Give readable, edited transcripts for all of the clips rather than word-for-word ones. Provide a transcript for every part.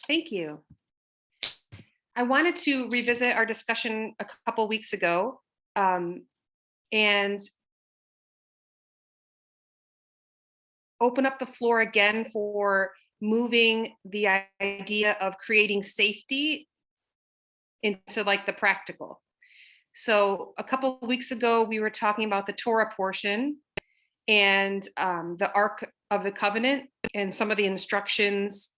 Thank you. I wanted to revisit our discussion a couple weeks ago, and open up the floor again for moving the idea of creating safety into like the practical. So a couple of weeks ago, we were talking about the Torah portion and the Ark of the Covenant and some of the instructions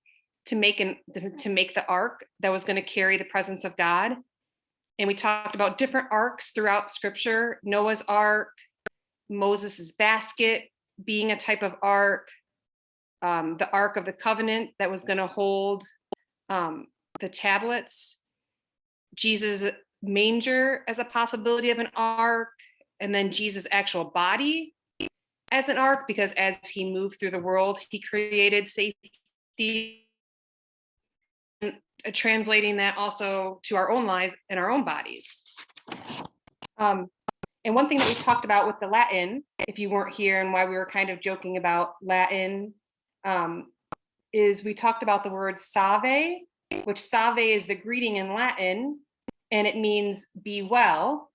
to make the ark that was going to carry the presence of God. And we talked about different arks throughout Scripture: Noah's Ark, Moses's basket being a type of ark, the Ark of the Covenant that was going to hold the tablets, Jesus' manger as a possibility of an ark, and then Jesus' actual body as an ark, because as he moved through the world, he created safety. And translating that also to our own lives and our own bodies. And one thing that we talked about with the Latin, if you weren't here and why we were kind of joking about Latin, is we talked about the word salve, which salve is the greeting in Latin, and it means be well.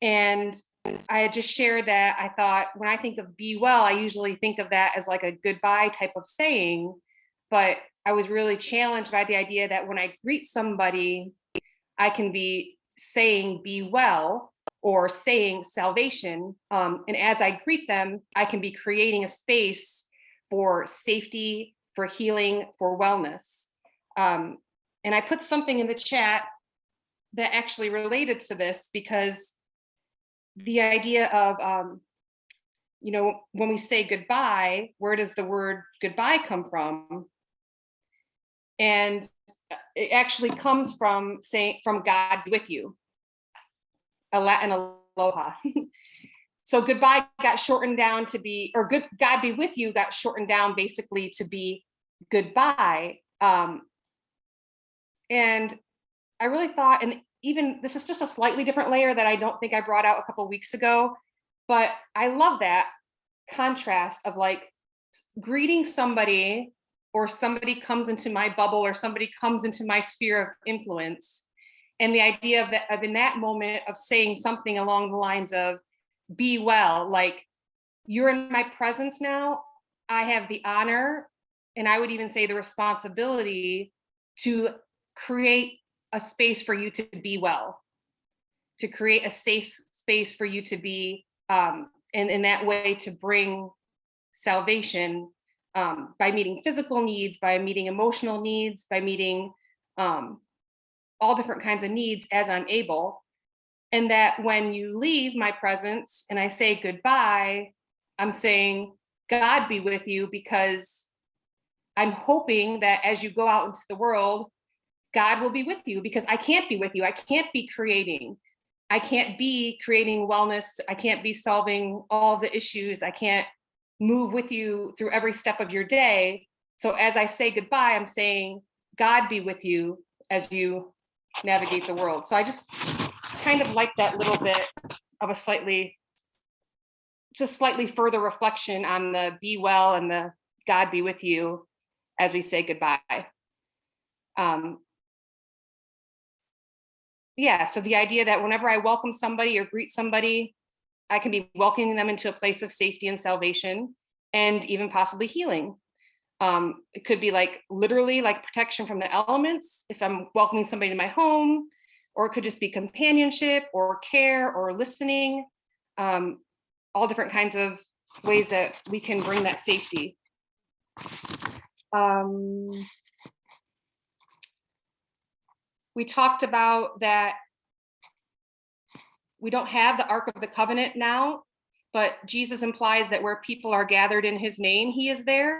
And I had just shared that I thought when I think of be well, I usually think of that as like a goodbye type of saying, but I was really challenged by the idea that when I greet somebody, I can be saying be well or saying salvation. And as I greet them, I can be creating a space for safety, for healing, for wellness. And I put something in the chat that actually related to this, because the idea of, when we say goodbye, where does the word goodbye come from? And it actually comes from God be with you, a Latin aloha. So goodbye got shortened down to be, or God be with you got shortened down basically to be goodbye. And I really thought, and even this is just a slightly different layer that I don't think I brought out a couple of weeks ago, but I love that contrast of like greeting somebody, or somebody comes into my bubble, or somebody comes into my sphere of influence. And the idea of in that moment of saying something along the lines of be well, like you're in my presence now. I have the honor, and I would even say the responsibility, to create a space for you to be well, to create a safe space for you to be, and in that way to bring salvation, by meeting physical needs, by meeting emotional needs, by meeting all different kinds of needs as I'm able. And that when you leave my presence and I say goodbye, I'm saying God be with you, because I'm hoping that as you go out into the world, God will be with you, because I can't be with you. I can't be creating. I can't be creating wellness. I can't be solving all the issues. I can't move with you through every step of your day. So as I say goodbye, I'm saying God be with you as you navigate the world. So I just kind of like that little bit of a slightly further reflection on the be well and the God be with you as we say goodbye. So the idea that whenever I welcome somebody or greet somebody, I can be welcoming them into a place of safety and salvation, and even possibly healing. It could be like literally like protection from the elements if I'm welcoming somebody to my home, or it could just be companionship or care or listening, all different kinds of ways that we can bring that safety. We talked about that we don't have the Ark of the Covenant now, but Jesus implies that where people are gathered in his name, he is there.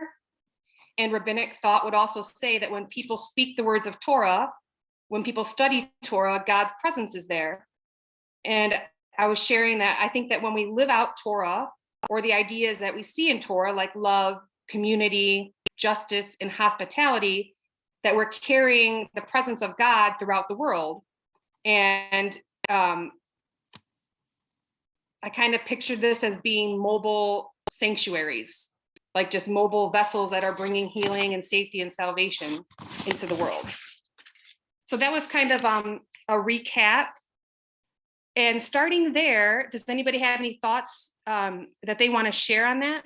And rabbinic thought would also say that when people speak the words of Torah, when people study Torah, God's presence is there. And I was sharing that I think that when we live out Torah, or the ideas that we see in Torah, like love, community, justice, and hospitality, that we're carrying the presence of God throughout the world. And I kind of pictured this as being mobile sanctuaries. like just mobile vessels that are bringing healing and safety and salvation into the world. So that was kind of a recap. And starting there, does anybody have any thoughts that they want to share on that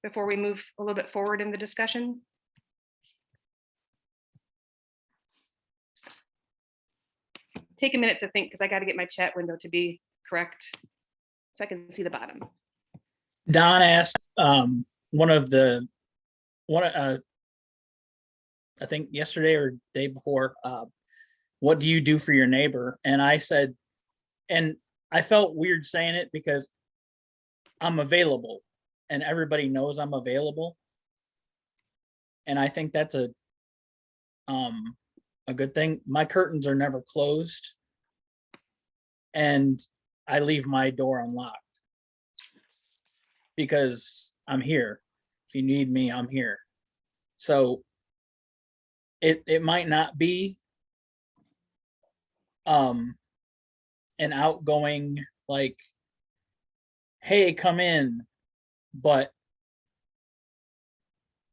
before we move a little bit forward in the discussion? Take a minute to think, because I got to get my chat window to be correct so I can see the bottom. Don asked I think yesterday or day before, what do you do for your neighbor? And I said, and I felt weird saying it because I'm available and everybody knows I'm available. And I think that's a good thing. My curtains are never closed and I leave my door unlocked because I'm here. If you need me, I'm here. So it might not be an outgoing, like, hey, come in, but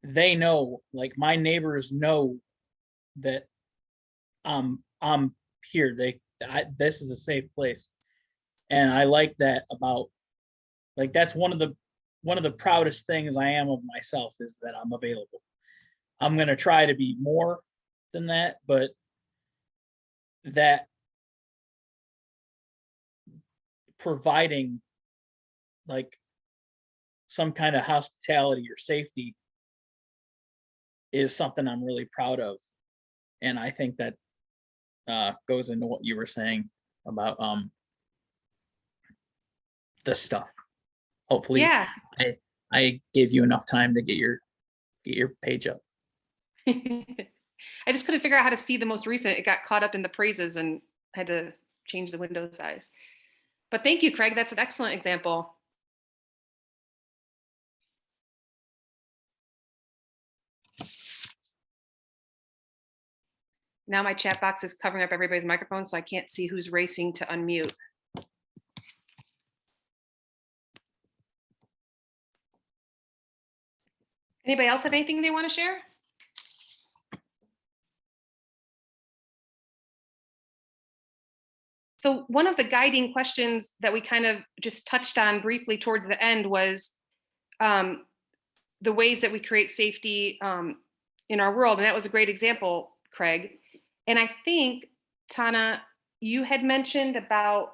they know, like my neighbors know that I'm here. This is a safe place. And I like that about, like, that's one of the proudest things I am of myself is that I'm available. I'm going to try to be more than that, but that providing like some kind of hospitality or safety is something I'm really proud of. And I think that goes into what you were saying about the stuff. Hopefully, Yeah. I gave you enough time to get your page up. I just couldn't figure out how to see the most recent. It got caught up in the praises and had to change the window size. But thank you, Craig. That's an excellent example. Now my chat box is covering up everybody's microphone, so I can't see who's racing to unmute. Anybody else have anything they want to share? So one of the guiding questions that we kind of just touched on briefly towards the end was the ways that we create safety in our world. And that was a great example, Craig. And I think, Tana, you had mentioned about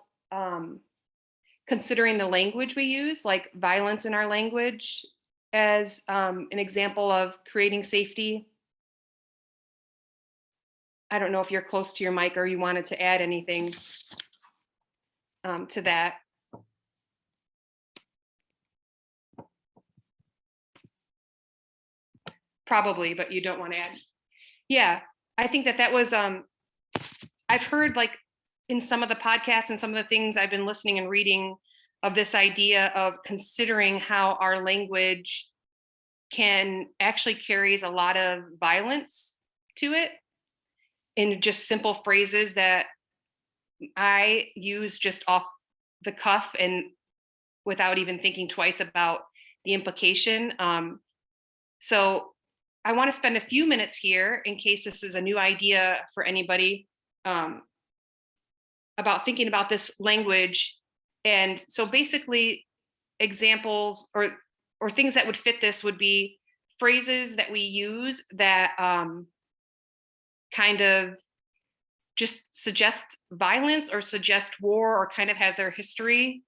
considering the language we use, like violence in our language, as an example of creating safety. I don't know if you're close to your mic or you wanted to add anything to that. Probably, but you don't want to add. Yeah, I think that was, I've heard like in some of the podcasts and some of the things I've been listening and reading of this idea of considering how our language can actually carries a lot of violence to it in just simple phrases that I use just off the cuff and without even thinking twice about the implication. So I want to spend a few minutes here in case this is a new idea for anybody about thinking about this language. And so basically examples or things that would fit this would be phrases that we use that kind of just suggest violence or suggest war or kind of have their history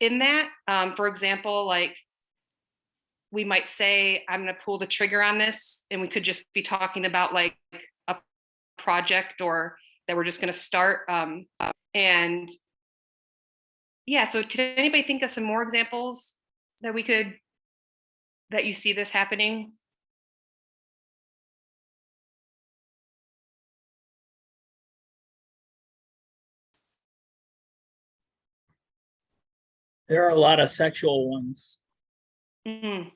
in that. For example, like we might say, I'm going to pull the trigger on this, and we could just be talking about like a project or that we're just going to start. And yeah, so could anybody think of some more examples that you see this happening? There are a lot of sexual ones. Mm-hmm.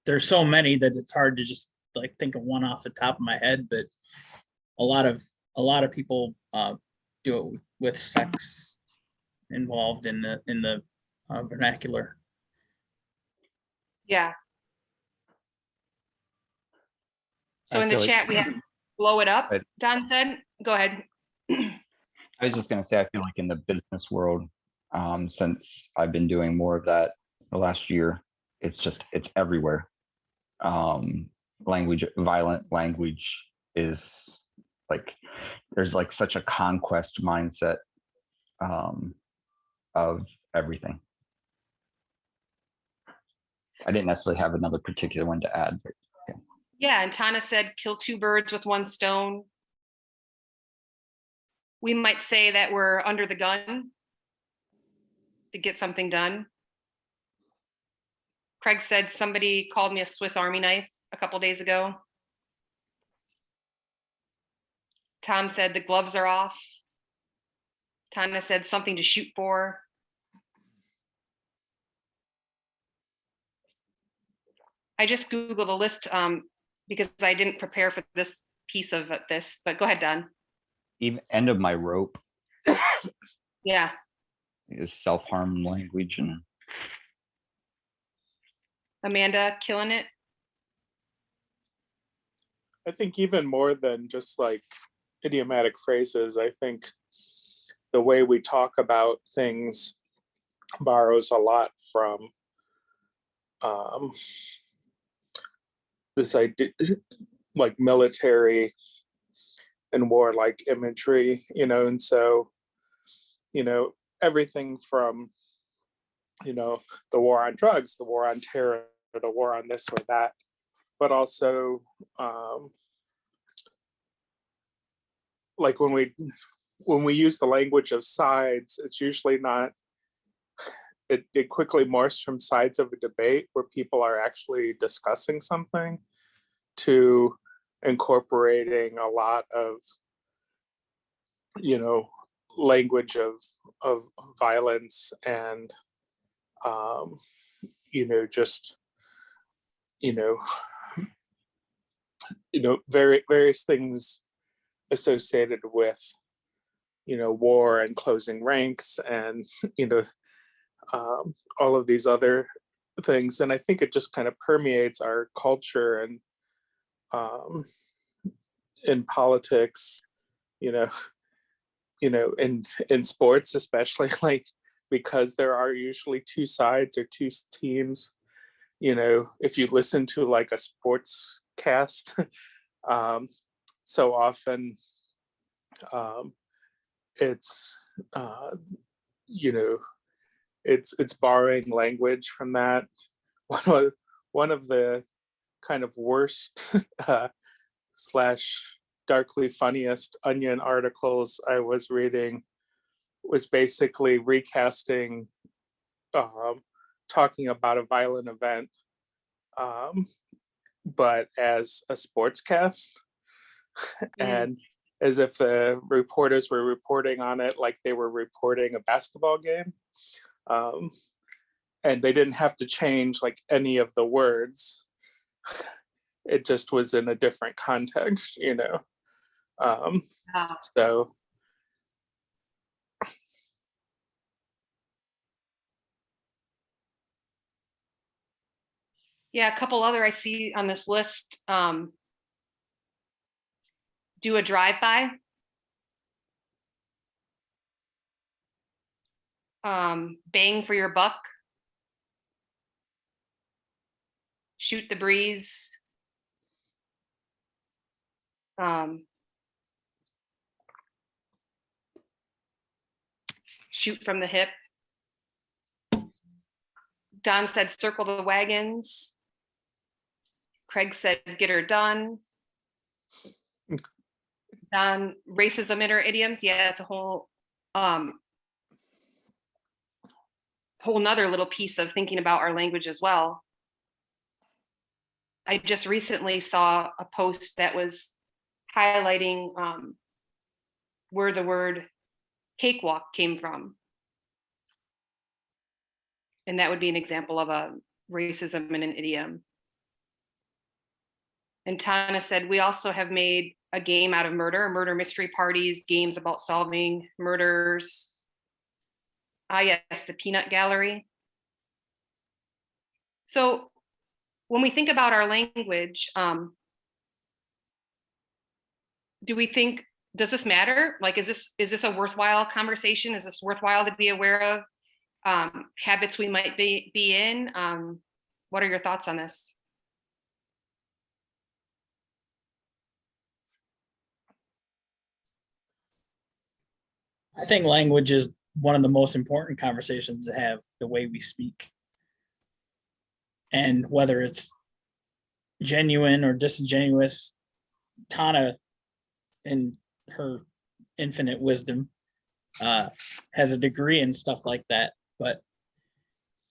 There's so many that it's hard to just like think of one off the top of my head, but a lot of people do it with sex involved in the vernacular. Yeah. So I in the feel like- chat, we have blow it up, But- Don said. Go ahead. I was just gonna say, I feel like in the business world, since I've been doing more of that the last year, it's everywhere. Violent language is like, there's like such a conquest mindset of everything. I didn't necessarily have another particular one to add, but Yeah, and Tana said, kill two birds with one stone. We might say that we're under the gun to get something done. Craig said somebody called me a Swiss Army knife a couple days ago. Tom said the gloves are off. Tana said something to shoot for. I just Googled a list because I didn't prepare for this piece of this, but go ahead, Don. even end of my rope Yeah, is self-harm language, and Amanda killing it. I think even more than just like idiomatic phrases, I think the way we talk about things borrows a lot from this idea, like military and warlike imagery, and so, everything from, the war on drugs, the war on terror, the war on this or that, but also like when we use the language of sides, it's usually not, it quickly morphs from sides of a debate where people are actually discussing something to incorporating a lot of, language of violence and, just, various things associated with, war and closing ranks and, all of these other things. And I think it just kind of permeates our culture and in politics, in sports, especially, like, because there are usually two sides or two teams. If you listen to like a sports cast, so often it's it's borrowing language from that. One of the kind of worst slash darkly funniest Onion articles I was reading was basically recasting, talking about a violent event, but as a sports cast, and as if the reporters were reporting on it like they were reporting a basketball game. And they didn't have to change like any of the words. It just was in a different context, So Yeah, a couple other I see on this list. Do a drive-by. Bang for your buck. Shoot the breeze. Shoot from the hip. Don said circle the wagons. Craig said get her done. Don, racism in her idioms. Yeah, it's a whole nother little piece of thinking about our language as well. I just recently saw a post that was highlighting where the word cakewalk came from. And that would be an example of a racism in an idiom. And Tana said, we also have made a game out of murder mystery parties, games about solving murders. Ah, yes, the peanut gallery. So when we think about our language, do we think, does this matter? Like, is this a worthwhile conversation? Is this worthwhile to be aware of? Habits we might be in? What are your thoughts on this? I think language is one of the most important conversations to have, the way we speak. And whether it's genuine or disingenuous, Tana, in her infinite wisdom, has a degree in stuff like that. But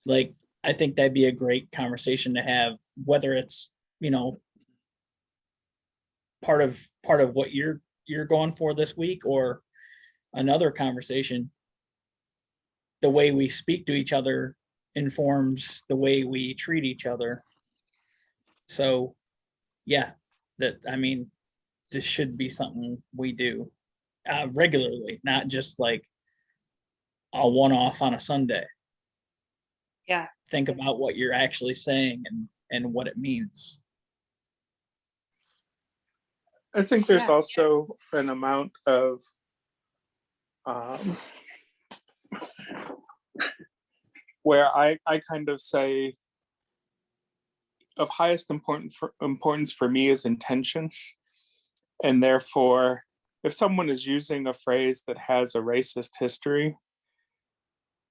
like, I think that'd be a great conversation to have, whether it's, you know, part of what you're going for this week, or another conversation. The way we speak to each other informs the way we treat each other. So yeah, I mean, this should be something we do regularly, not just like a one-off on a Sunday. Yeah. Think about what you're actually saying and what it means. I think there's Yeah. also an amount of where I kind of say of highest importance for me is intention. And therefore, if someone is using a phrase that has a racist history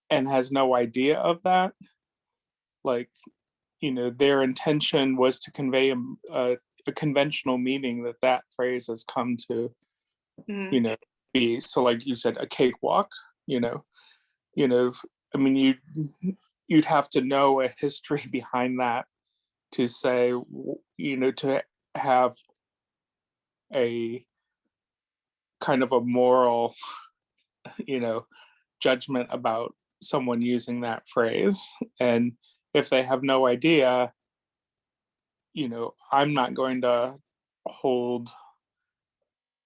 and has no idea of that, like, you know, their intention was to convey a conventional meaning that phrase has come to, Mhm. you know, be. So like you said, a cakewalk, you know, I mean, you'd have to know a history behind that to say, you know, to have a kind of a moral, you know, judgment about someone using that phrase. And if they have no idea, you know, I'm not going to hold,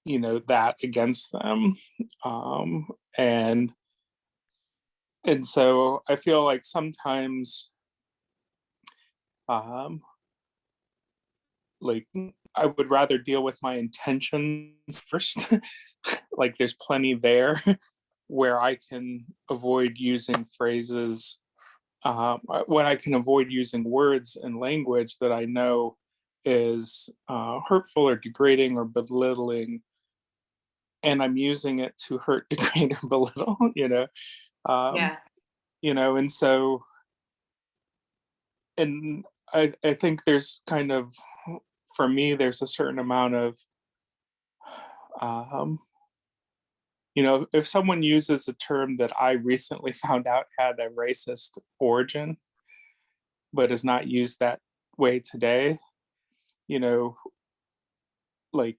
you know, that against them. Um, and so I feel like sometimes um like I would rather deal with my intentions first. Like there's plenty there where I can avoid using phrases, when I can avoid using words and language that I know is hurtful or degrading or belittling, and I'm using it to hurt, degrade, or belittle, you know. Yeah. You know, and so, and I think there's kind of, for me, there's a certain amount of, um, you know, if someone uses a term that I recently found out had a racist origin, but is not used that way today, you know, like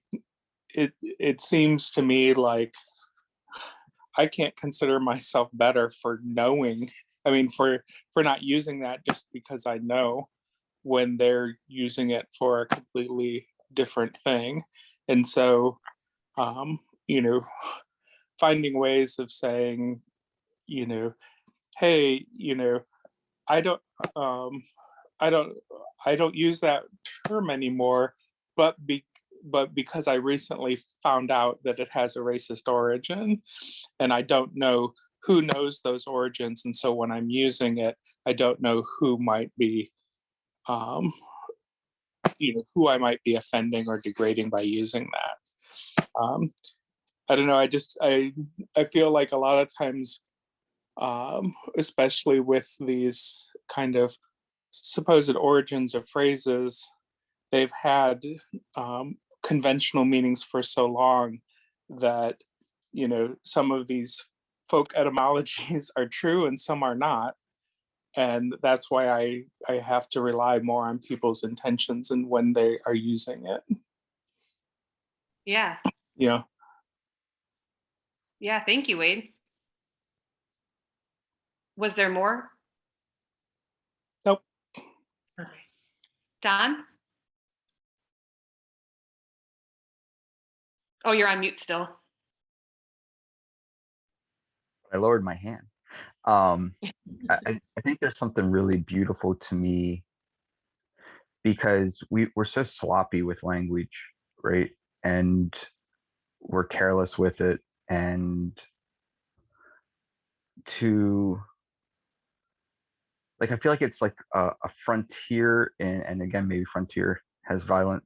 it seems to me like I can't consider myself better for knowing. I mean, for not using that just because I know, when they're using it for a completely different thing. And so, you know, finding ways of saying, you know, hey, you know, I don't, um, I don't, I don't use that term anymore, but because I recently found out that it has a racist origin, and I don't know who knows those origins, and so when I'm using it, I don't know who might be, um, you know, who I might be offending or degrading by using that. I don't know. I feel like a lot of times, especially with these kind of supposed origins of phrases, they've had conventional meanings for so long that, you know, some of these folk etymologies are true and some are not. And that's why I have to rely more on people's intentions and when they are using it. Yeah. You know, Yeah. Thank you, Wade. Was there more? nope. Okay. Don? Oh, you're on mute still. I lowered my hand. I think there's something really beautiful to me because we're so sloppy with language, right? And we're careless with it. And to like, I feel like it's like a frontier, and again, maybe frontier has violent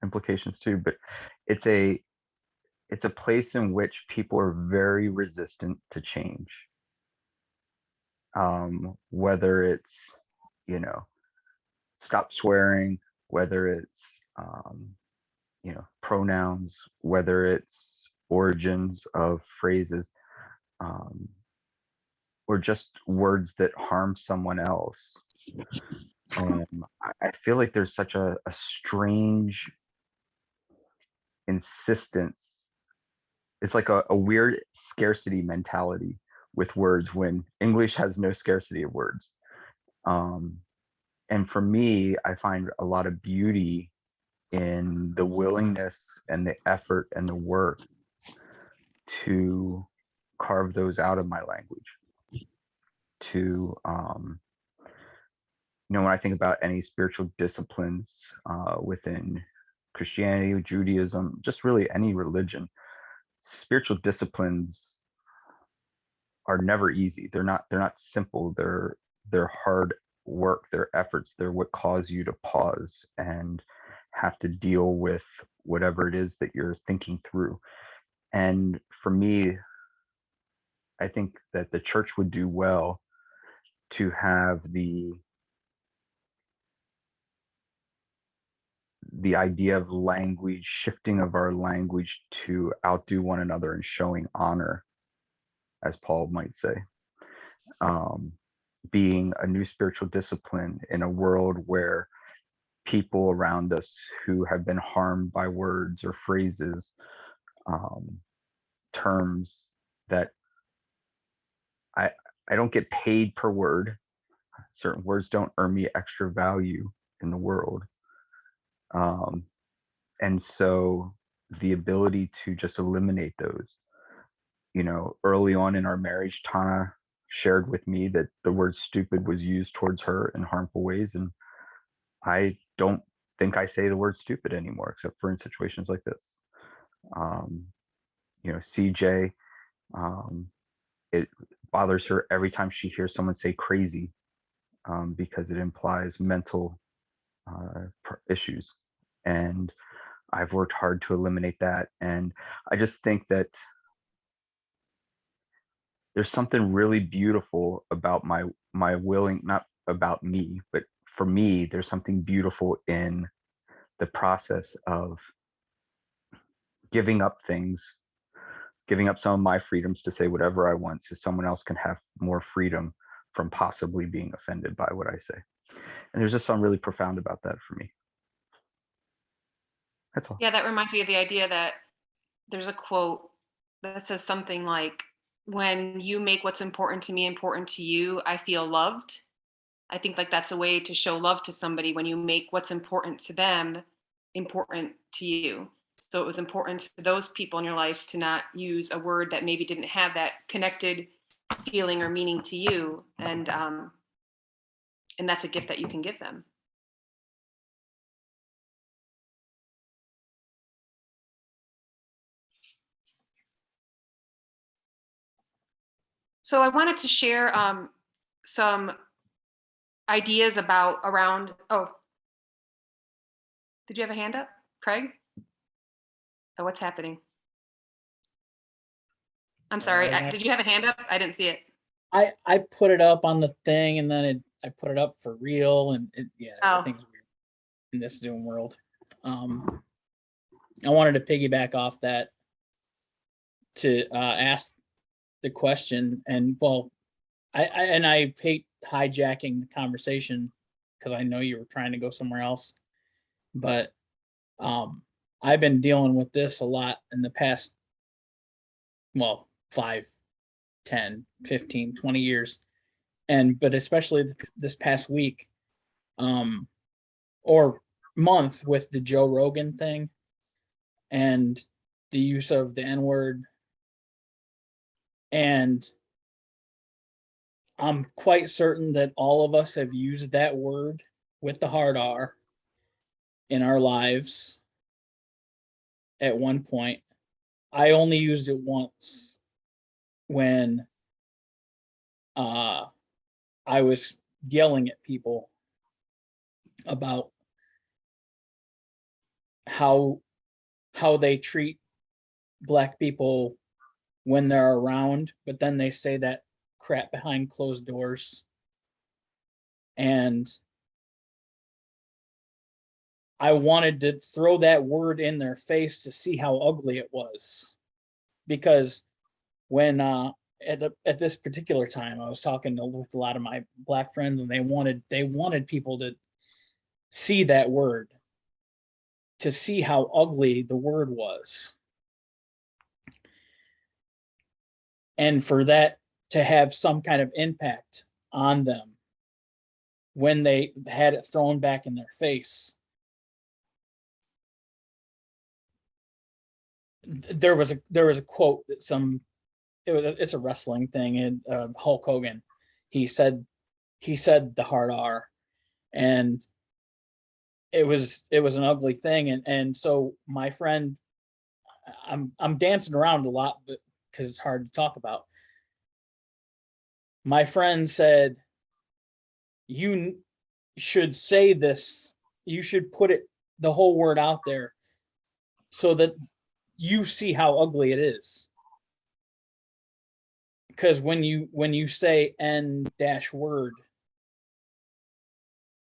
implications too, but it's a place in which people are very resistant to change. Whether it's, you know, stop swearing, whether it's, you know, pronouns, whether it's origins of phrases, um, or just words that harm someone else. I feel like there's such a strange insistence. It's like a weird scarcity mentality with words when English has no scarcity of words. And for me, I find a lot of beauty in the willingness and the effort and the work to carve those out of my language. To, you know, when I think about any spiritual disciplines within Christianity, Judaism, just really any religion, spiritual disciplines are never easy. They're not simple. They're hard work. They're efforts. They're what cause you to pause and have to deal with whatever it is that you're thinking through. And for me, I think that the church would do well to have the idea of language, shifting of our language to outdo one another and showing honor, as Paul might say, being a new spiritual discipline in a world where people around us who have been harmed by words or phrases, terms that I don't get paid per word. Certain words don't earn me extra value in the world. And so the ability to just eliminate those, you know, early on in our marriage, Tana shared with me that the word stupid was used towards her in harmful ways. And I don't think I say the word stupid anymore, except for in situations like this. You know, CJ, it bothers her every time she hears someone say crazy, because it implies mental issues. And I've worked hard to eliminate that. And I just think that there's something really beautiful about my willing, not about me, but for me, there's something beautiful in the process of giving up things, giving up some of my freedoms to say whatever I want so someone else can have more freedom from possibly being offended by what I say. And there's just something really profound about that for me. That's all. Yeah, that reminds me of the idea that there's a quote that says something like, when you make what's important to me important to you, I feel loved. I think like that's a way to show love to somebody, when you make what's important to them important to you. So it was important to those people in your life to not use a word that maybe didn't have that connected feeling or meaning to you. And that's a gift that you can give them. So I wanted to share some ideas around, oh, did you have a hand up, Craig? Oh, what's happening? I'm sorry, did you have a hand up? I didn't see it. I put it up on the thing and then I put it up for real, and yeah, Oh. everything's weird in this Zoom world. I wanted to piggyback off that to ask the question, and well, I hate hijacking the conversation because I know you were trying to go somewhere else, but I've been dealing with this a lot in the past, well, 5, 10, 15, 20 years. But especially this past week, or month with the Joe Rogan thing. And the use of the N-word. And I'm quite certain that all of us have used that word with the hard R in our lives at one point. I only used it once when I was yelling at people about how they treat Black people when they're around, but then they say that crap behind closed doors. And I wanted to throw that word in their face to see how ugly it was. Because when at this particular time, I was talking with a lot of my Black friends, and they wanted people to see that word, to see how ugly the word was. And for that to have some kind of impact on them when they had it thrown back in their face. There was a quote that it's a wrestling thing, and Hulk Hogan, he said the hard R, and it was an ugly thing. And so my friend, I'm dancing around a lot, but because it's hard to talk about. My friend said, you should say this, you should put the whole word out there so that you see how ugly it is. Because when you say N-word,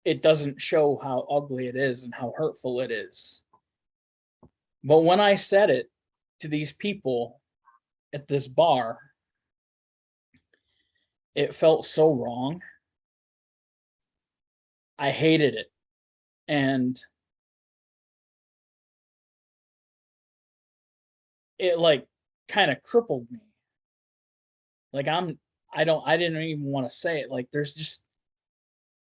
it doesn't show how ugly it is and how hurtful it is. But when I said it to these people at this bar, it felt so wrong. I hated it. And it like kind of crippled me. Like I didn't even want to say it. Like there's just,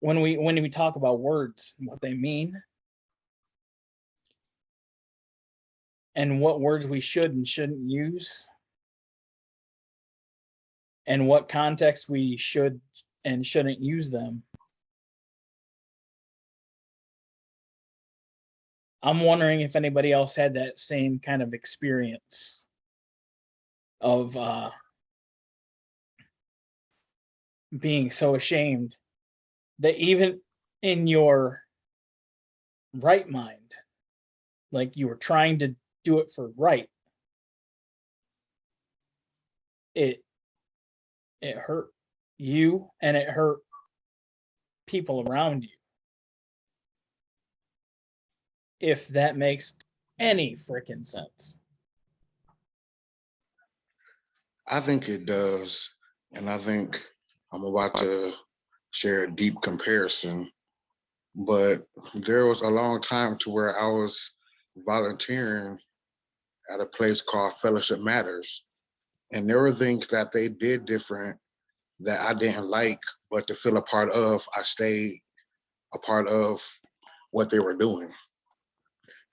when we talk about words and what they mean, and what words we should and shouldn't use, and what context we should and shouldn't use them, I'm wondering if anybody else had that same kind of experience of being so ashamed that even in your right mind, like you were trying to do it for right, it hurt you and it hurt people around you. If that makes any freaking sense. I think it does. And I think I'm about to share a deep comparison, but there was a long time to where I was volunteering at a place called Fellowship Matters. And there were things that they did different that I didn't like, but to feel a part of, I stayed a part of what they were doing.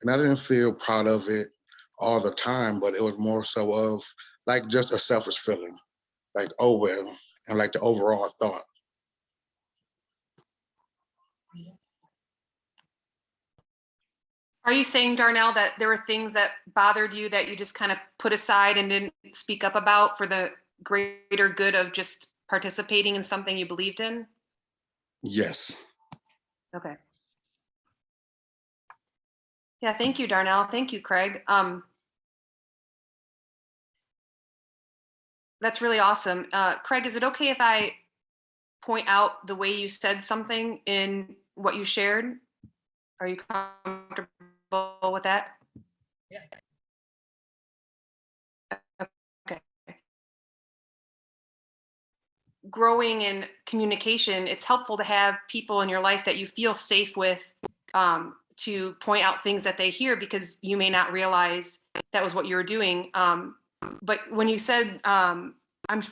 And I didn't feel proud of it all the time, but it was more so of like just a selfish feeling, like, oh well, and like the overall thought. Are you saying, Darnell, that there were things that bothered you that you just kind of put aside and didn't speak up about for the greater good of just participating in something you believed in? Yes. Okay. Yeah, thank you, Darnell. Thank you, Craig. That's really awesome. Craig, is it okay if I point out the way you said something in what you shared? Are you comfortable with that? Yeah. Okay. Growing in communication, it's helpful to have people in your life that you feel safe with, to point out things that they hear, because you may not realize that was what you were doing. But when you said, I'm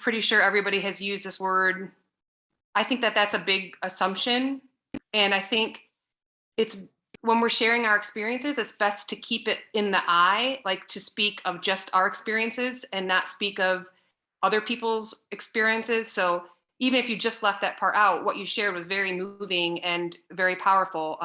pretty sure everybody has used this word, I think that that's a big assumption. And I think it's when we're sharing our experiences, it's best to keep it in the I, like to speak of just our experiences and not speak of other people's experiences. So even if you just left that part out, what you shared was very moving and very powerful.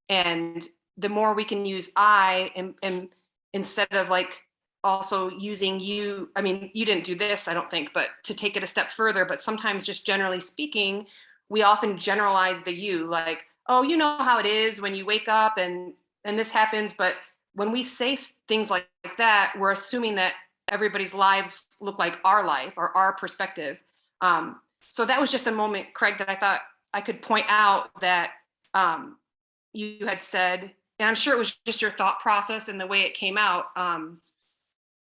And the more we can use I and instead of like also using you, I mean, you didn't do this, I don't think, but to take it a step further, but sometimes just generally speaking, we often generalize the you, like, oh, you know how it is when you wake up and this happens. But when we say things like that, we're assuming that everybody's lives look like our life or our perspective. So that was just a moment, Craig, that I thought I could point out that you had said, and I'm sure it was just your thought process and the way it came out.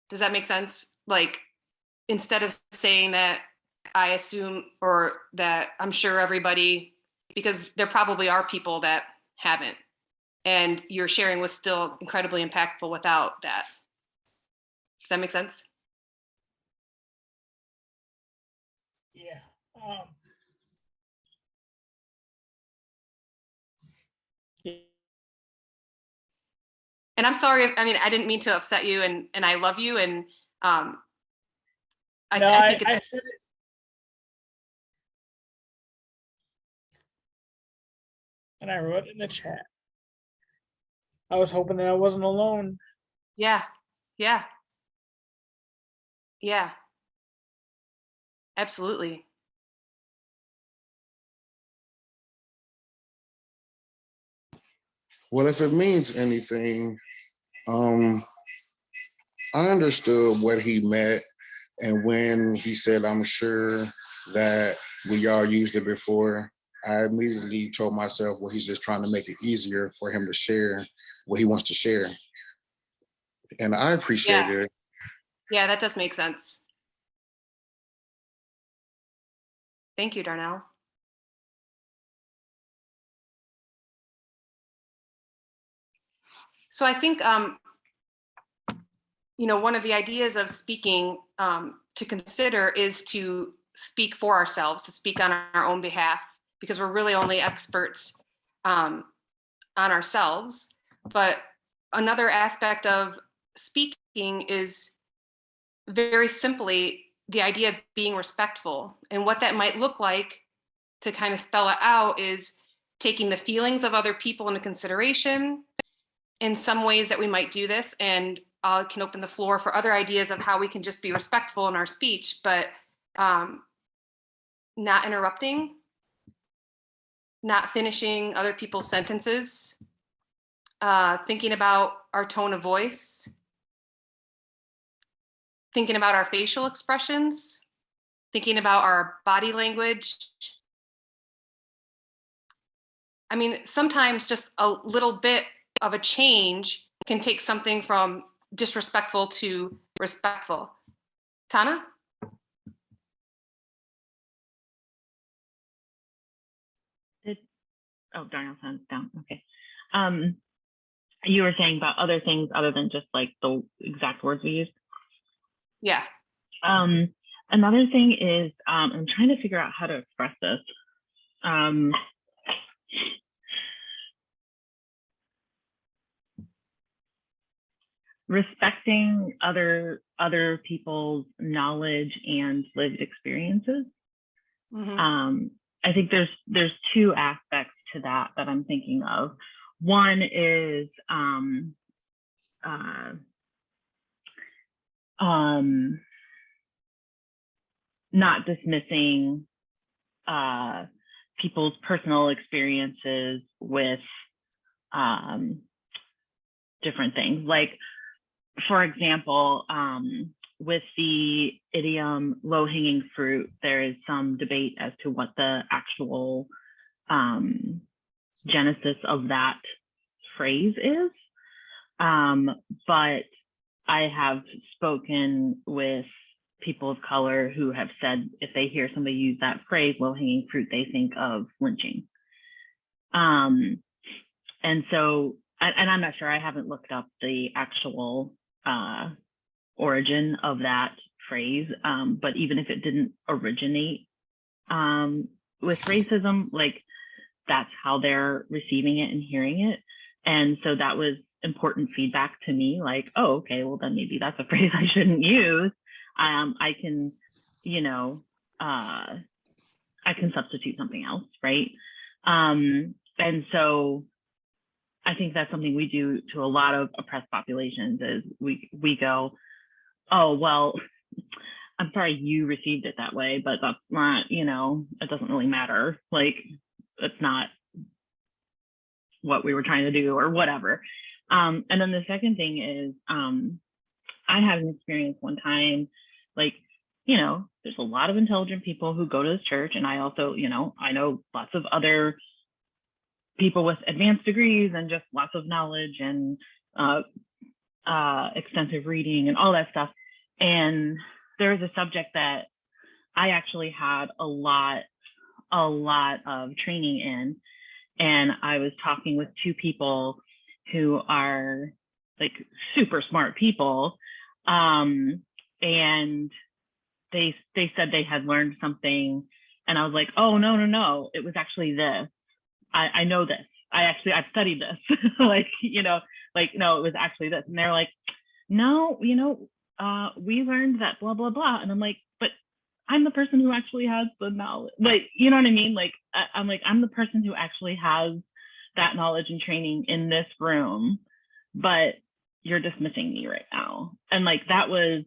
Does that make sense? Like, instead of saying that I assume, or that I'm sure everybody, because there probably are people that haven't, and your sharing was still incredibly impactful without that. Does that make sense? Yeah. And I'm sorry, I mean, I didn't mean to upset you, and I love you, and I think I it's, said it. And I wrote it in the chat. I was hoping that I wasn't alone. yeah, yeah, yeah, absolutely. Well, if it means anything, I understood what he meant. And when he said, I'm sure that we all used it before, I immediately told myself, well, he's just trying to make it easier for him to share what he wants to share. And I appreciate it. Yeah, that does make sense. Thank you, Darnell. So I think, one of the ideas of speaking to consider is to speak for ourselves, to speak on our own behalf, because we're really only experts on ourselves. But another aspect of speaking is very simply the idea of being respectful. And what that might look like, to kind of spell it out, is taking the feelings of other people into consideration. In some ways that we might do this, and I can open the floor for other ideas of how we can just be respectful in our speech, but not interrupting, not finishing other people's sentences, thinking about our tone of voice, thinking about our facial expressions, thinking about our body language. I mean, sometimes just a little bit of a change can take something from disrespectful to respectful. Tana? Oh, Darnell sounds down. Okay. You were saying about other things other than just like the exact words we used. Yeah. Another thing is, I'm trying to figure out how to express this. Respecting other people's knowledge and lived experiences. Mm-hmm. I think there's two aspects to that I'm thinking of. One is not dismissing people's personal experiences with different things. Like, for example, with the idiom low-hanging fruit, there is some debate as to what the actual genesis of that phrase is. But I have spoken with people of color who have said if they hear somebody use that phrase, low-hanging fruit, they think of lynching. And so, and I'm not sure, I haven't looked up the actual origin of that phrase, but even if it didn't originate with racism, like that's how they're receiving it and hearing it. And so that was important feedback to me, like, oh, okay, well then maybe that's a phrase I shouldn't use. I can, you know, I can substitute something else, right? And so I think that's something we do to a lot of oppressed populations is we go, oh, well, I'm sorry you received it that way, but that's not, you know, it doesn't really matter. Like, it's not what we were trying to do or whatever. And then the second thing is, I had an experience one time, like, you know, there's a lot of intelligent people who go to this church. And I also, you know, I know lots of other people with advanced degrees and just lots of knowledge and extensive reading and all that stuff. And there was a subject that I actually had a lot of training in. And I was talking with two people who are like super smart people. And they said they had learned something. And I was like, oh, no, it was actually this. I know this. I've studied this. Like, you know, like, no, it was actually this. And they're like, no, you know, we learned that blah, blah, blah. And I'm like, but I'm the person who actually has the knowledge. Like, you know what I mean? Like, I'm like, I'm the person who actually has that knowledge and training in this room, but you're dismissing me right now. And like, that was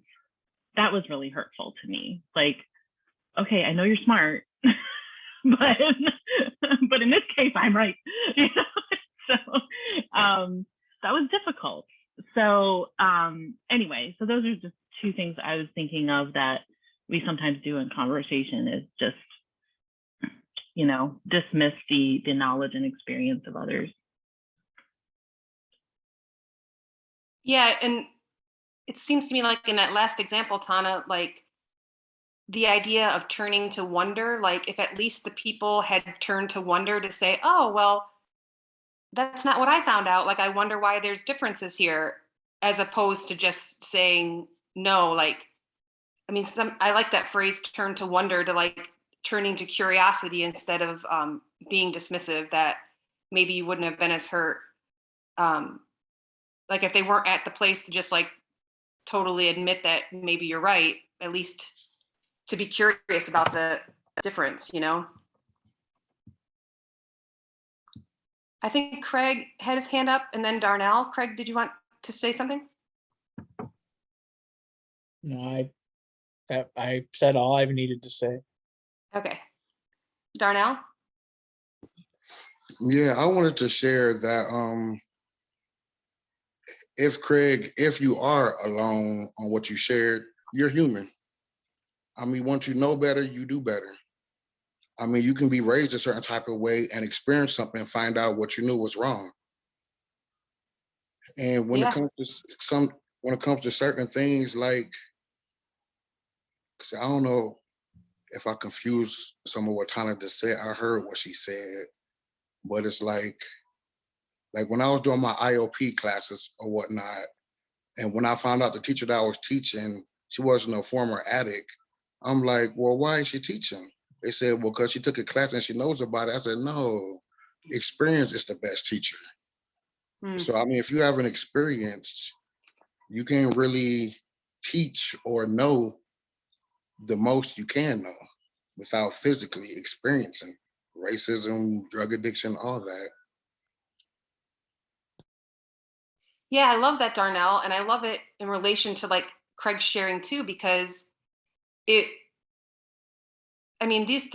really hurtful to me. Like, okay, I know you're smart, but in this case, I'm right. You know? So that was difficult. So anyway, so those are just two things I was thinking of that we sometimes do in conversation is just, you know, dismiss the knowledge and experience of others. Yeah, and it seems to me like in that last example, Tana, like the idea of turning to wonder, like if at least the people had turned to wonder to say, oh, well, that's not what I found out. Like, I wonder why there's differences here, as opposed to just saying no. Like, I mean, I like that phrase, turn to wonder, to like turning to curiosity instead of being dismissive, that maybe you wouldn't have been as hurt. Like if they weren't at the place to just like totally admit that maybe you're right, at least to be curious about the difference, you know? I think Craig had his hand up and then Darnell. Craig, did you want to say something? No, I said all I've needed to say. Okay. Darnell? Yeah, I wanted to share that if you are alone on what you shared, you're human. I mean, once you know better, you do better. I mean, you can be raised a certain type of way and experience something and find out what you knew was wrong. And when Yeah. it comes to certain things, like, 'cause I don't know if I confused some of what Tana just said. I heard what she said, but it's like when I was doing my IOP classes or whatnot, and when I found out the teacher that I was teaching, she wasn't a former addict, I'm like, well, why is she teaching? They said, well, because she took a class and she knows about it. I said, no, experience is the best teacher. So, I mean, if you haven't experienced, you can't really teach or know the most you can know without physically experiencing racism, drug addiction, all that. Yeah, I love that, Darnell. And I love it in relation to like Craig sharing too, because I mean, these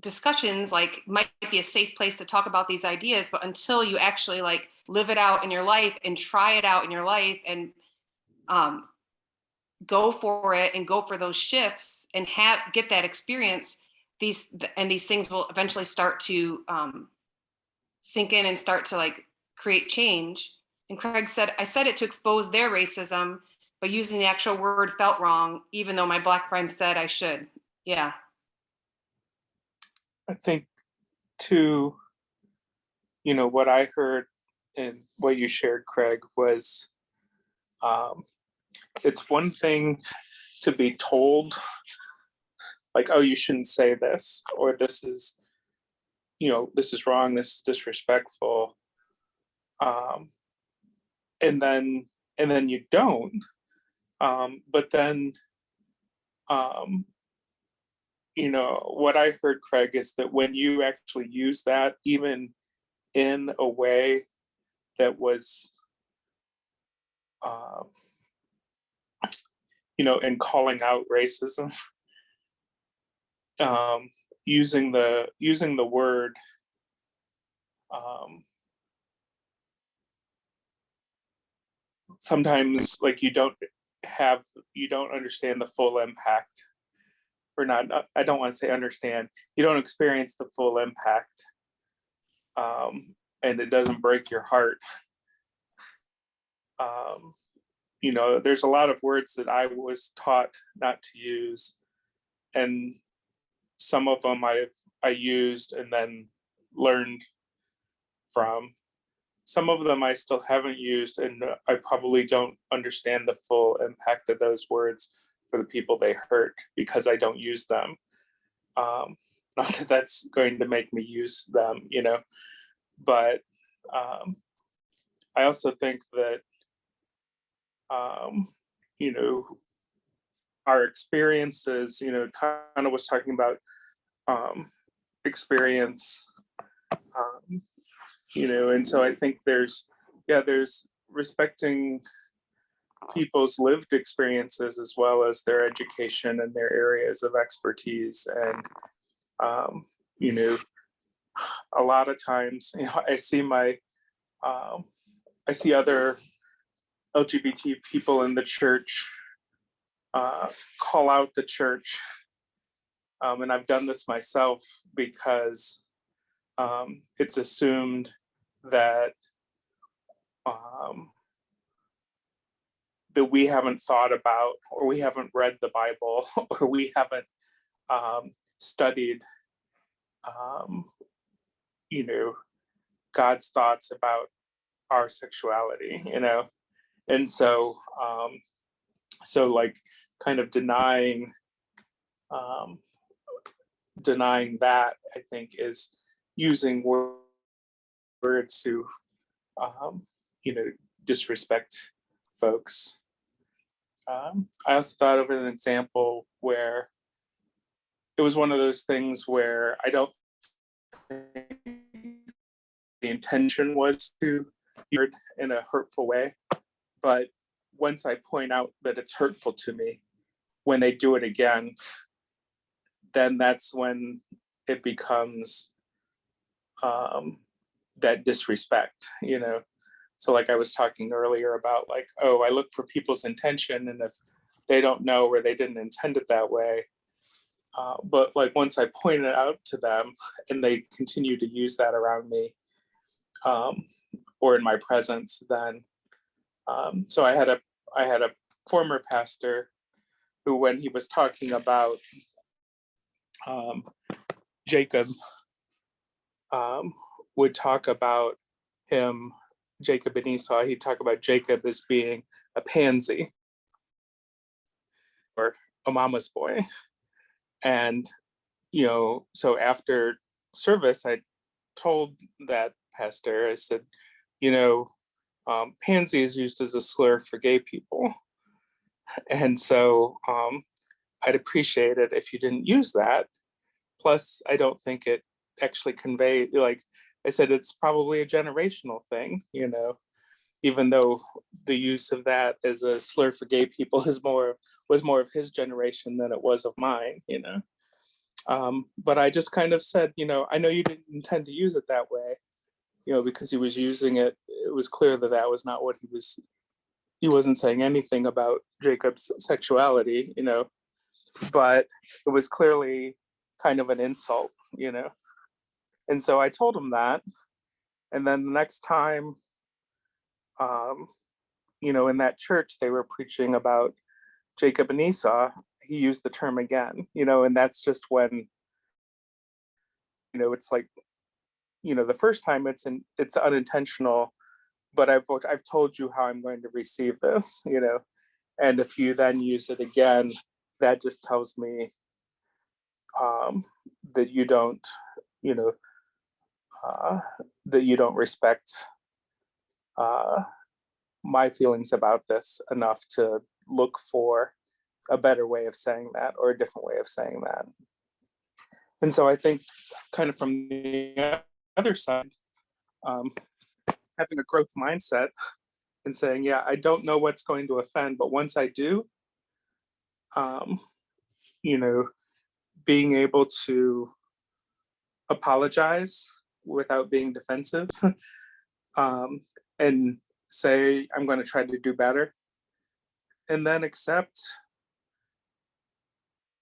discussions like might be a safe place to talk about these ideas, but until you actually like live it out in your life and try it out in your life and go for it and go for those shifts and get that experience, these things will eventually start to sink in and start to like create change. And Craig said, I said it to expose their racism, but using the actual word felt wrong, even though my Black friend said I should. Yeah. I think too, you know, what I heard and what you shared, Craig, was it's one thing to be told like, oh, you shouldn't say this, or this is, this is wrong, this is disrespectful. And then you don't. But then, what I heard, Craig, is that when you actually use that, even in a way that was, in calling out racism, using the word, sometimes, like, you don't understand the full impact, or not, I don't want to say understand, you don't experience the full impact, and it doesn't break your heart. There's a lot of words that I was taught not to use, and some of them I used and then learned from. Some of them I still haven't used, and I probably don't understand the full impact of those words for the people they hurt because I don't use them. Not that that's going to make me use them, but I also think that, our experiences, Tana was talking about experience, and so I think there's respecting people's lived experiences as well as their education and their areas of expertise. And, a lot of times, I see other LGBT people in the church call out the church. And I've done this myself because it's assumed that that we haven't thought about, or we haven't read the Bible, or we haven't studied, God's thoughts about our sexuality, and so like, kind of denying that, I think, is using words to disrespect folks. I also thought of an example where it was one of those things where I don't think the intention was to hear it in a hurtful way, but once I point out that it's hurtful to me, when they do it again, then that's when it becomes that disrespect, So, like I was talking earlier about, like, oh, I look for people's intention, and if they don't know, or they didn't intend it that way, but like, once I point it out to them and they continue to use that around me, or in my presence, then so I had a former pastor who, when he was talking about Jacob, would talk about him, Jacob and Esau. He'd talk about Jacob as being a pansy, or a mama's boy. And, so after service, I told that pastor, I said, pansy is used as a slur for gay people. And so I'd appreciate it if you didn't use that. Plus, I don't think it actually conveyed, like I said, it's probably a generational thing, even though the use of that as a slur for gay people was more of his generation than it was of mine, but I just kind of said, I know you didn't intend to use it that way, because he was using it. It was clear that that was not what he wasn't saying anything about Jacob's sexuality, but it was clearly kind of an insult, And so I told him that. And then the next time, in that church, they were preaching about Jacob and Esau, he used the term again, and that's just when, it's like, the first time it's unintentional, but I've told you how I'm going to receive this, and if you then use it again, that just tells me that you don't, you know, that you don't respect my feelings about this enough to look for a better way of saying that or a different way of saying that. And so I think kind of from the other side, having a growth mindset and saying, yeah, I don't know what's going to offend, but once I do, you know, being able to apologize without being defensive, and say, I'm going to try to do better, and then accept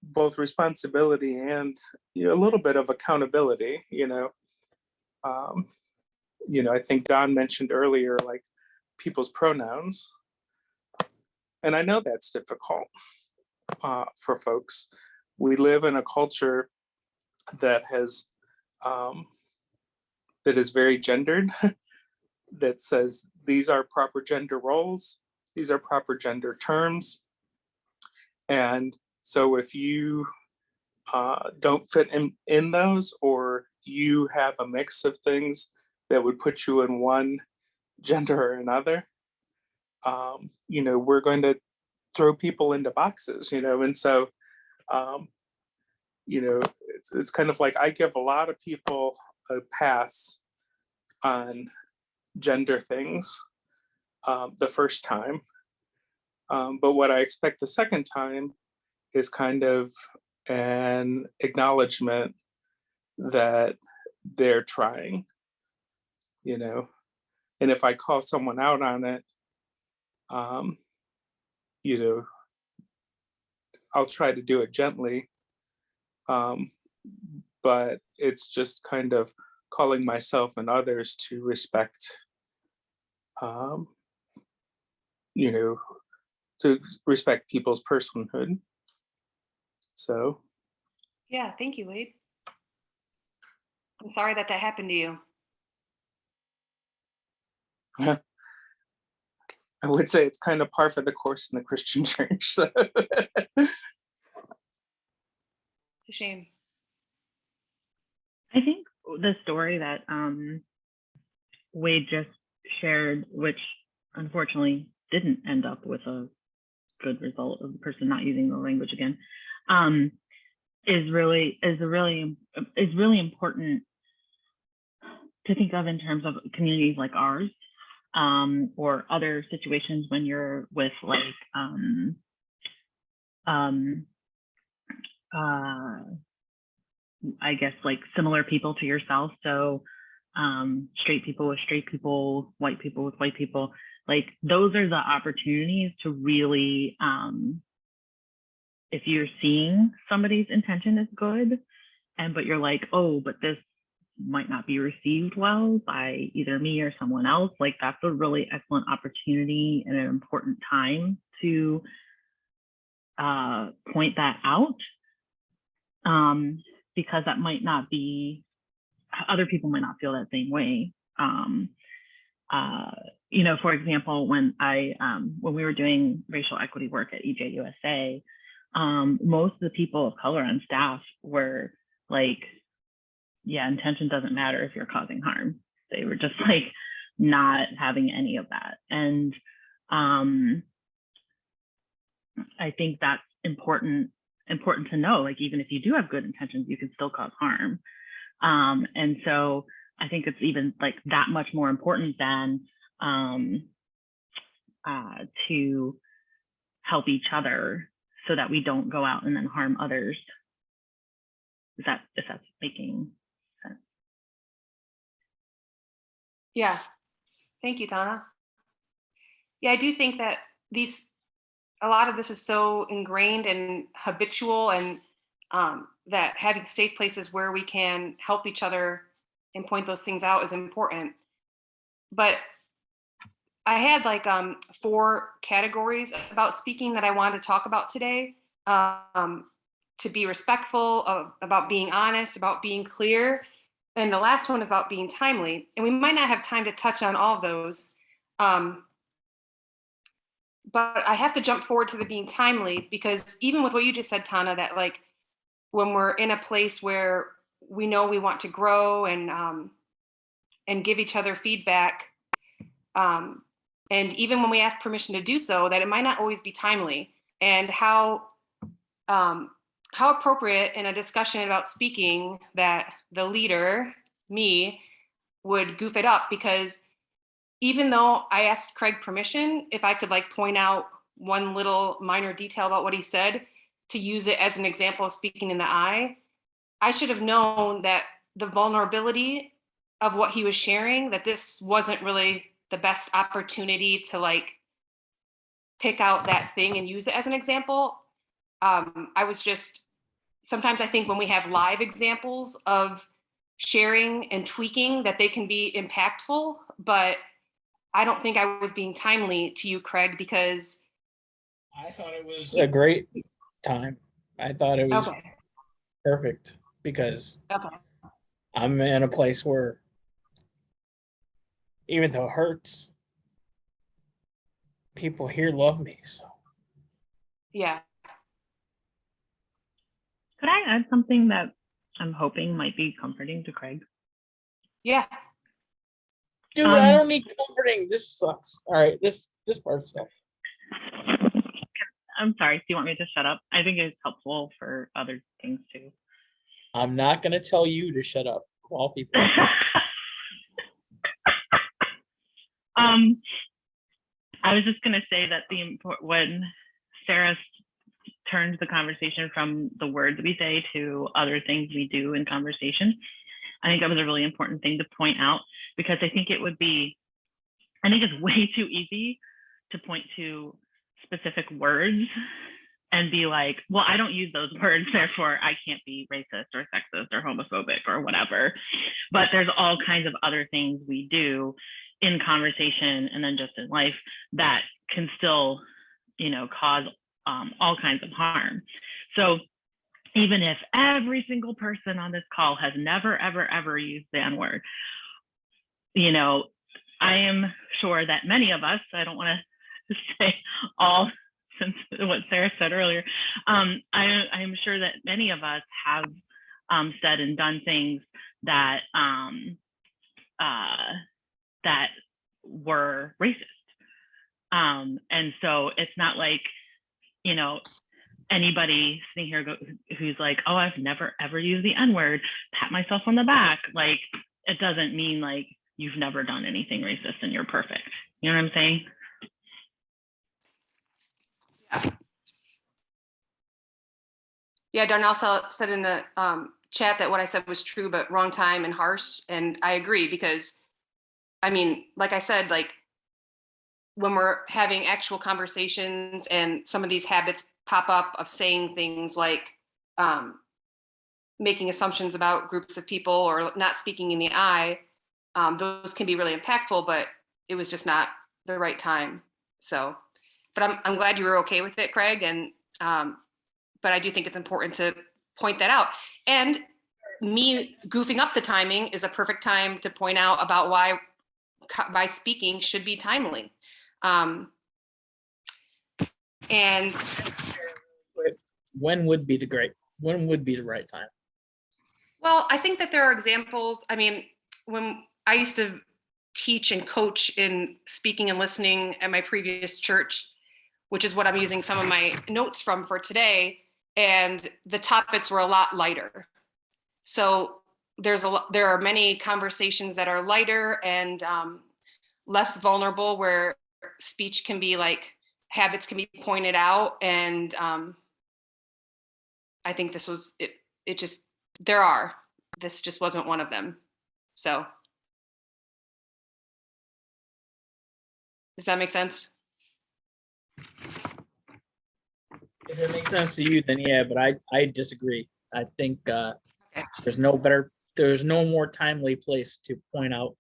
both responsibility and, you know, a little bit of accountability, you know. I think Don mentioned earlier, like people's pronouns. And I know that's difficult for folks. We live in a culture that has, that is very gendered, that says these are proper gender roles, these are proper gender terms. And so if you don't fit in those, or you have a mix of things that would put you in one gender or another, we're going to throw people into boxes, and so, it's kind of like I give a lot of people a pass on gender things the first time. But what I expect the second time is kind of an acknowledgement that they're trying, and if I call someone out on it, I'll try to do it gently. But it's just kind of calling myself and others to respect, to respect people's personhood. So. Yeah, thank you, Wade. I'm sorry that happened to you. I would say it's kind of par for the course in the Christian church. So. It's a shame. I think the story that Wade just shared, which unfortunately didn't end up with a good result of the person not using the language again, is really important to think of in terms of communities like ours, or other situations when you're with like I guess like similar people to yourself. So straight people with straight people, white people with white people, like those are the opportunities to really, if you're seeing somebody's intention is good, but you're like, oh, but this might not be received well by either me or someone else, like that's a really excellent opportunity and an important time to point that out, because that might not be, other people might not feel that same way. For example, when we were doing racial equity work at EJUSA, most of the people of color on staff were like, yeah, intention doesn't matter if you're causing harm. They were just like not having any of that. And I think that's important to know, like, even if you do have good intentions, you can still cause harm. And so I think it's even like that much more important than to help each other so that we don't go out and then harm others. If that's making sense. Yeah. Thank you, Tana. Yeah, I do think that a lot of this is so ingrained and habitual, and that having safe places where we can help each other and point those things out is important. But I had like 4 categories about speaking that I wanted to talk about today. To be respectful, about being honest, about being clear. And the last one is about being timely. And we might not have time to touch on all of those. But I have to jump forward to the being timely, because even with what you just said, Tana, that like when we're in a place where we know we want to grow and give each other feedback. And even when we ask permission to do so, that it might not always be timely, and how appropriate in a discussion about speaking that the leader, me, would goof it up, because even though I asked Craig permission, if I could like point out one little minor detail about what he said to use it as an example of speaking in the eye, I should have known that the vulnerability of what he was sharing, that this wasn't really the best opportunity to like pick out that thing and use it as an example. I was just, sometimes I think when we have live examples of sharing and tweaking, that they can be impactful, but I don't think I was being timely to you, Craig, because I thought it was a great time. I thought it was okay, perfect because okay, I'm in a place where even though it hurts, people here love me. So yeah, Could I add something that I'm hoping might be comforting to Craig? yeah. dude, I don't need comforting. This sucks. All right, this part sucks. I'm sorry. Do you want me to shut up? I think it's helpful for other things too. I'm not gonna tell you to shut up, of all people. I was just gonna say that when Sarah turned the conversation from the words we say to other things we do in conversation, I think that was a really important thing to point out, because I think it's way too easy to point to specific words and be like, well, I don't use those words, therefore I can't be racist or sexist or homophobic or whatever. But there's all kinds of other things we do in conversation and then just in life that can still, cause all kinds of harm. So even if every single person on this call has never, ever, ever used the N-word, I am sure that many of us, I don't want to say all, since what Sarah said earlier, I am sure that many of us have said and done things that that were racist. And so it's not like, anybody sitting here who's like, oh, I've never ever used the N-word, pat myself on the back. Like, it doesn't mean like you've never done anything racist and you're perfect. You know what I'm saying? Yeah, Darnell said in the chat that what I said was true, but wrong time and harsh. And I agree, because I mean, like I said, like when we're having actual conversations and some of these habits pop up of saying things like making assumptions about groups of people or not speaking in the eye, those can be really impactful, but it was just not the right time. So, but I'm glad you were okay with it, Craig. And but I do think it's important to point that out. And me goofing up the timing is a perfect time to point out about why by speaking should be timely. And When would be the right time? well, I think that there are examples. I mean, when I used to teach and coach in speaking and listening at my previous church, which is what I'm using some of my notes from for today, and the topics were a lot lighter. So there are many conversations that are lighter and less vulnerable, where speech can be like, habits can be pointed out. And I think this was it. This just wasn't one of them. So does that make sense? If it makes sense to you, then yeah, but I disagree. I think there's no more timely place to point out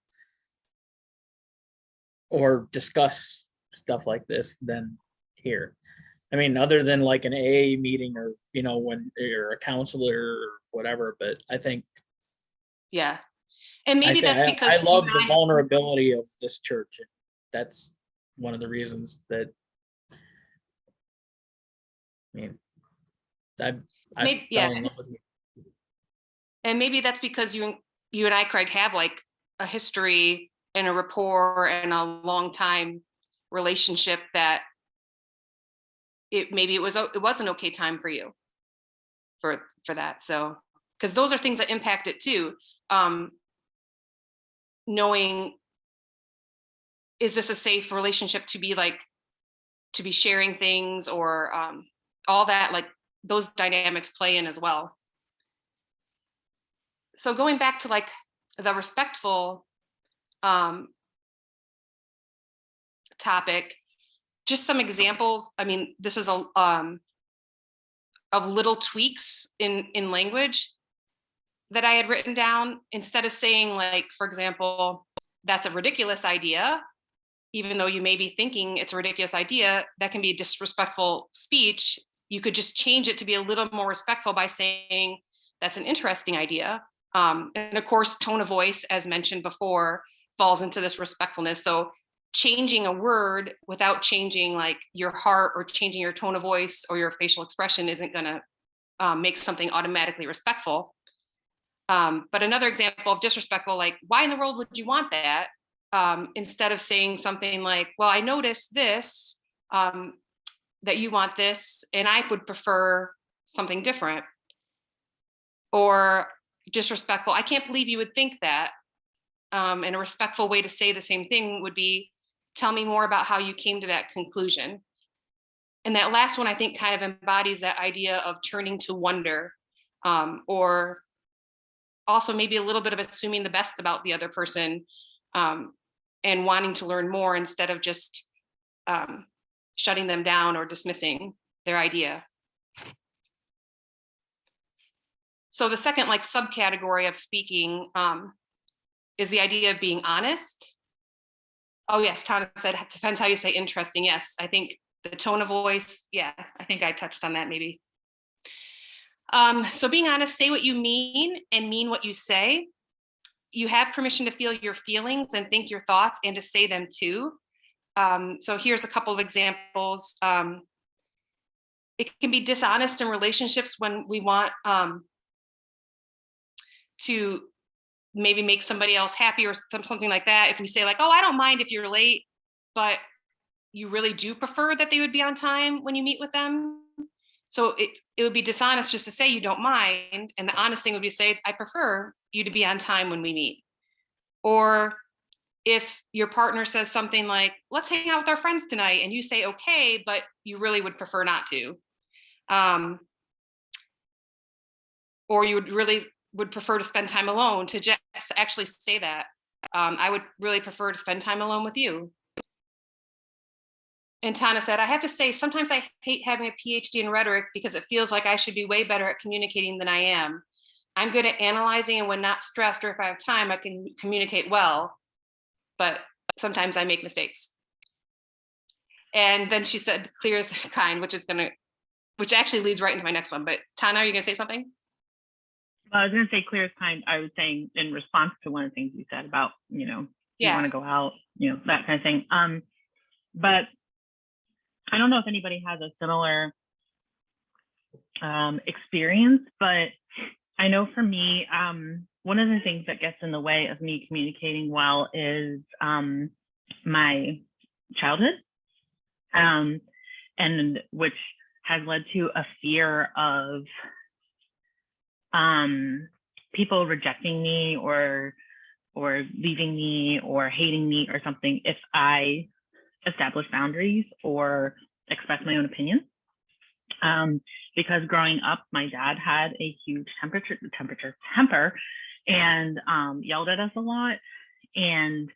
or discuss stuff like this than here. I mean, other than like an AA meeting or, when you're a counselor or whatever, but I think. Yeah. And maybe that's because I love the vulnerability of this church. And that's one of the reasons that, I mean, I Maybe, fell yeah. in love with you. And maybe that's because you and I, Craig, have like a history and a rapport and a long time relationship that maybe it was an okay time for you for that. So, because those are things that impact it too. Knowing, is this a safe relationship to be sharing things, or all that, like those dynamics play in as well. So going back to like the respectful topic, just some examples. I mean, this is a of little tweaks in language that I had written down. Instead of saying, like, for example, that's a ridiculous idea, even though you may be thinking it's a ridiculous idea, that can be disrespectful speech. You could just change it to be a little more respectful by saying that's an interesting idea. And of course, tone of voice, as mentioned before, falls into this respectfulness. So changing a word without changing like your heart or changing your tone of voice or your facial expression isn't going to make something automatically respectful. But another example of disrespectful, like, why in the world would you want that? Instead of saying something like, well, I noticed this, that you want this, and I would prefer something different. Or disrespectful, I can't believe you would think that. And a respectful way to say the same thing would be, tell me more about how you came to that conclusion. And that last one, I think, kind of embodies that idea of turning to wonder, or also maybe a little bit of assuming the best about the other person, and wanting to learn more instead of just shutting them down or dismissing their idea. So the second like subcategory of speaking is the idea of being honest. Oh yes, Tana said, it depends how you say interesting. Yes, I think the tone of voice, yeah, I think I touched on that maybe. So being honest, say what you mean and mean what you say. You have permission to feel your feelings and think your thoughts and to say them too. So here's a couple of examples. It can be dishonest in relationships when we want to maybe make somebody else happy or something like that. If we say like, oh, I don't mind if you're late, but you really do prefer that they would be on time when you meet with them. So it would be dishonest just to say you don't mind. And the honest thing would be to say, I prefer you to be on time when we meet. Or if your partner says something like, let's hang out with our friends tonight, and you say, okay, but you really would prefer not to. Or you would prefer to spend time alone, to just actually say that. I would really prefer to spend time alone with you. And Tana said, I have to say, sometimes I hate having a PhD in rhetoric because it feels like I should be way better at communicating than I am. I'm good at analyzing, and when not stressed or if I have time, I can communicate well, but sometimes I make mistakes. And then she said, clear as kind, which actually leads right into my next one. But Tana, are you gonna say something? Well, I was going to say clear as kind. I was saying in response to one of the things you said about, you want to go out, that kind of thing. But I don't know if anybody has a similar experience, but I know for me, one of the things that gets in the way of me communicating well is my childhood, and which has led to a fear of people rejecting me or leaving me or hating me or something if I establish boundaries or express my own opinion. Because growing up, my dad had a huge temper and yelled at us a lot. And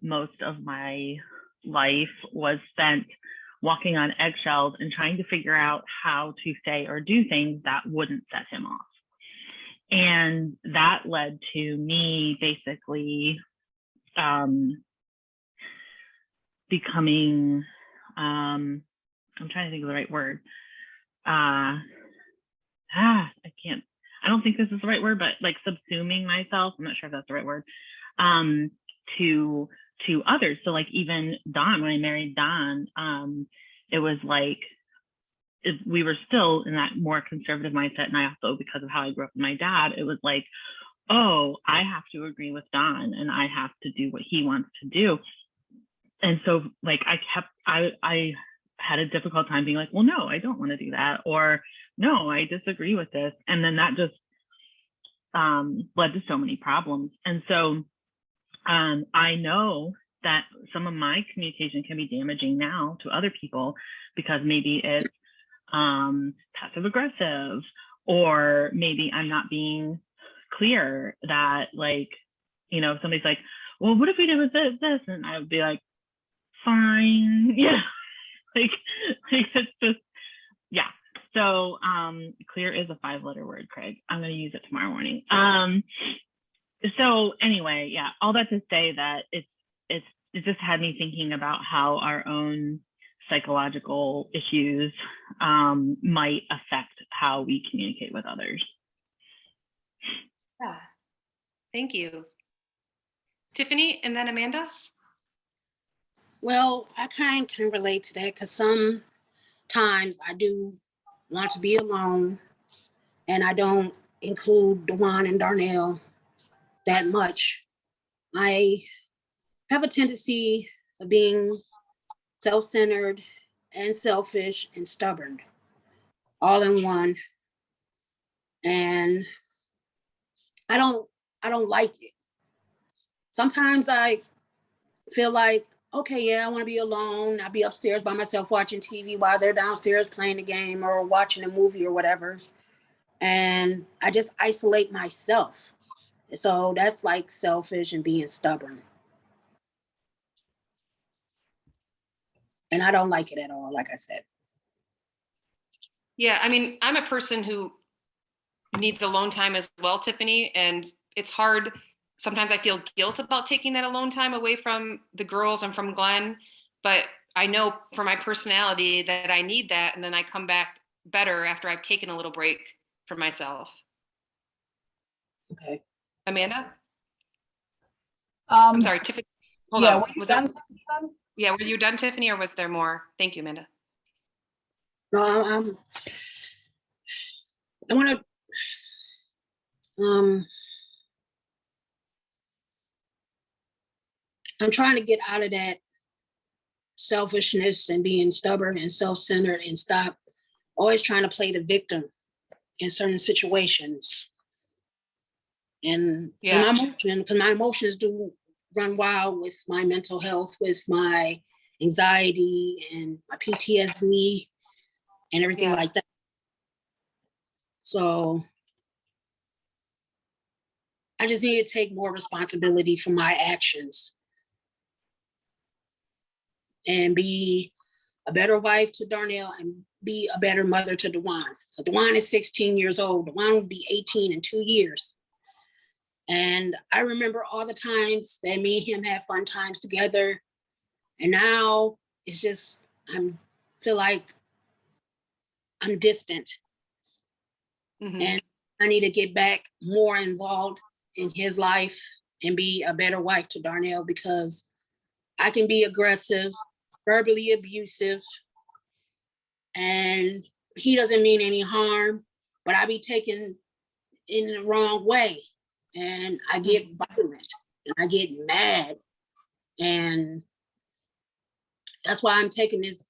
most of my life was spent walking on eggshells and trying to figure out how to say or do things that wouldn't set him off. And that led to me basically becoming, I'm trying to think of the right word. I don't think this is the right word, but like subsuming myself, I'm not sure if that's the right word, to others. So like even Don, when I married Don, it was like we were still in that more conservative mindset. And I also, because of how I grew up with my dad, it was like, oh, I have to agree with Don and I have to do what he wants to do. And so like I had a difficult time being like, well, no, I don't want to do that. Or no, I disagree with this. And then that just led to so many problems. And so I know that some of my communication can be damaging now to other people because maybe it's passive aggressive, or maybe I'm not being clear that, like, you know, somebody's like, well, what if we did with this? And I would be like, fine. Yeah. like it's just, yeah. So clear is a 5-letter word, Craig. I'm going to use it tomorrow morning. So anyway, yeah, all that to say that it just had me thinking about how our own psychological issues might affect how we communicate with others. Yeah, thank you. Tiffany and then Amanda. Well, I kind of can relate to that because sometimes I do want to be alone and I don't include Dewan and Darnell that much. I have a tendency of being self-centered and selfish and stubborn all in one. And I don't like it. Sometimes I feel like, okay, yeah, I want to be alone. I'll be upstairs by myself watching TV while they're downstairs playing a game or watching a movie or whatever. And I just isolate myself. So that's like selfish and being stubborn. And I don't like it at all, like I said. Yeah, I mean, I'm a person who needs alone time as well, Tiffany, and it's hard. Sometimes I feel guilt about taking that alone time away from the girls and from Glenn, but I know for my personality that I need that, and then I come back better after I've taken a little break for myself. Okay. Amanda? I'm I'm sorry, Tiffany. Hold yeah, on. were you Was done? there, yeah, were you done, Tiffany, or was there more? Thank you, Amanda. No, I want to, I'm trying to get out of that selfishness and being stubborn and self-centered and stop always trying to play the victim in certain situations. And Yeah. because my emotions do run wild with my mental health, with my anxiety and my PTSD and everything like that. So I just need to take more responsibility for my actions and be a better wife to Darnell and be a better mother to Dewan. So Dewan is 16 years old. Dewan will be 18 in 2 years. And I remember all the times that me and him had fun times together. And now it's just, feel like I'm distant. Mm-hmm. And I need to get back more involved in his life and be a better wife to Darnell, because I can be aggressive, verbally abusive, and he doesn't mean any harm, but I be taken in the wrong way. And I get violent and I get mad. And that's why I'm taking this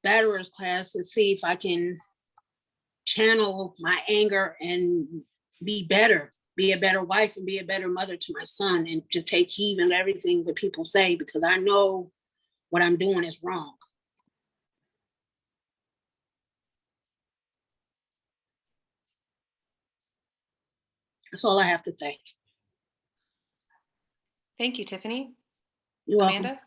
batterers class to see if I can channel my anger and be better, be a better wife and be a better mother to my son, and just take heed of everything that people say, because I know what I'm doing is wrong. That's all I have to say. Thank you, Tiffany. You're welcome.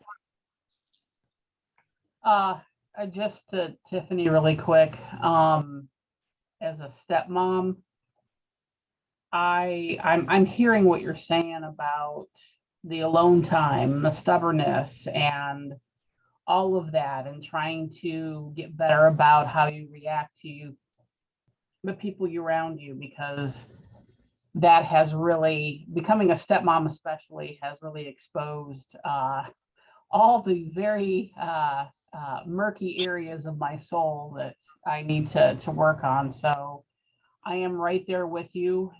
Amanda? Just to Tiffany really quick, as a stepmom, I'm hearing what you're saying about the alone time, the stubbornness, and all of that, and trying to get better about how you react to the people around you, because that has really, becoming a stepmom especially, has really exposed all the very murky areas of my soul that I need to work on. So I am right there with you.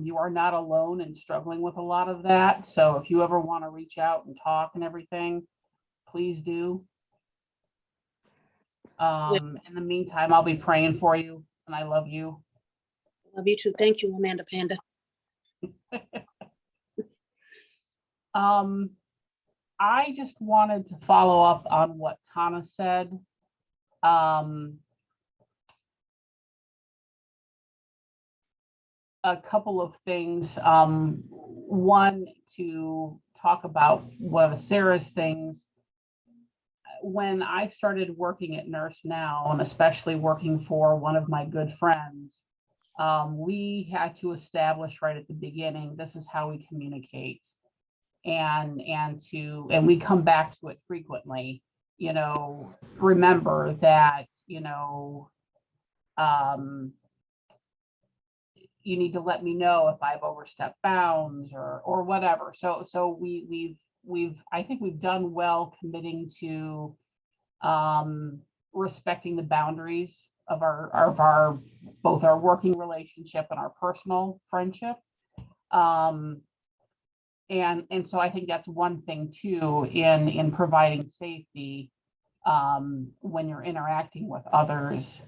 You are not alone in struggling with a lot of that. So if you ever want to reach out and talk and everything, please do. In the meantime, I'll be praying for you, and I love you. Love you too. Thank you, Amanda Panda. I just wanted to follow up on what Tana said. A couple of things. One, to talk about one of Sarah's things. When I started working at Nurse Now, and especially working for one of my good friends, we had to establish right at the beginning, this is how we communicate. And we come back to it frequently, remember that, you need to let me know if I've overstepped bounds or whatever. So I think we've done well committing to respecting the boundaries of our both our working relationship and our personal friendship. And so I think that's one thing too in providing safety when you're interacting with others,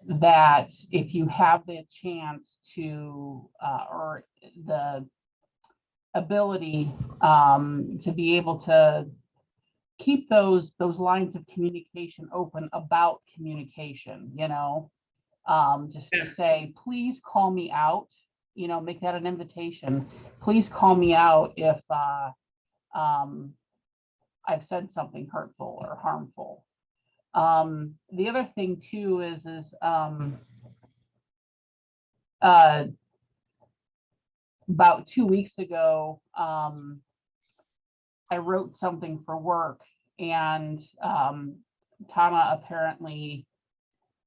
that if you have the chance to or the ability to be able to keep those lines of communication open about communication, just to say, please call me out, make that an invitation. Please call me out if I've said something hurtful or harmful. The other thing too is about 2 weeks ago, I wrote something for work, and Tana apparently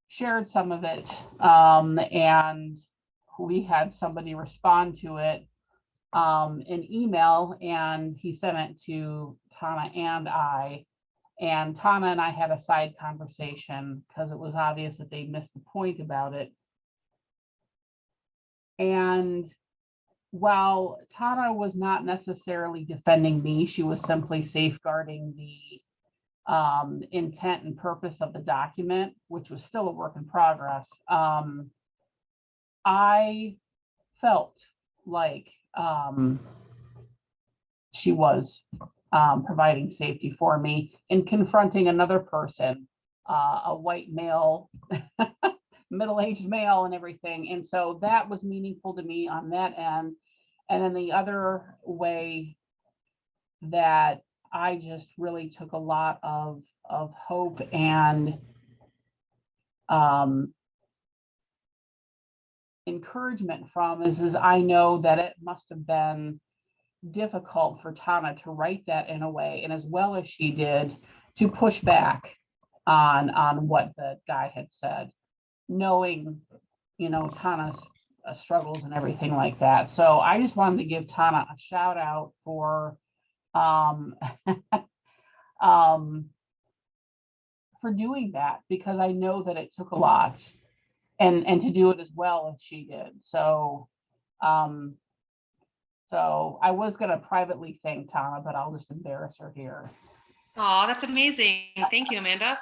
shared some of it, and we had somebody respond to it in email, and he sent it to Tana and I. And Tana and I had a side conversation because it was obvious that they missed the point about it. And while Tana was not necessarily defending me, she was simply safeguarding the intent and purpose of the document, which was still a work in progress. I felt like she was providing safety for me in confronting another person, a white male, middle-aged male and everything. And so that was meaningful to me on that end. And then the other way that I just really took a lot of hope and encouragement from is I know that it must have been difficult for Tana to write that in a way, and as well as she did, to push back on what the guy had said, knowing, Tana's struggles and everything like that. So I just wanted to give Tana a shout out for for doing that, because I know that it took a lot, and to do it as well as she did. So so I was going to privately thank Tana, but I'll just embarrass her here. Oh, that's amazing. Thank you, Amanda.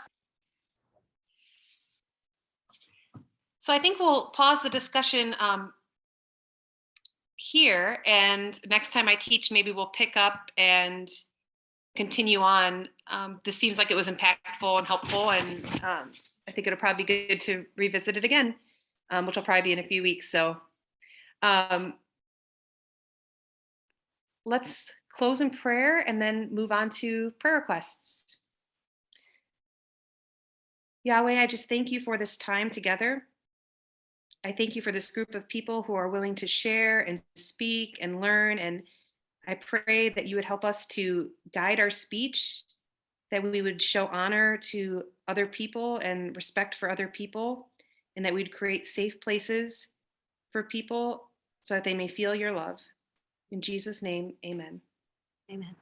So I think we'll pause the discussion here, and next time I teach, maybe we'll pick up and continue on. This seems like it was impactful and helpful, and I think it'll probably be good to revisit it again, which will probably be in a few weeks. So let's close in prayer and then move on to prayer requests. Yahweh, I just thank you for this time together. I thank you for this group of people who are willing to share and speak and learn. And I pray that you would help us to guide our speech, that we would show honor to other people and respect for other people, and that we'd create safe places for people so that they may feel your love. In Jesus' name, amen. Amen.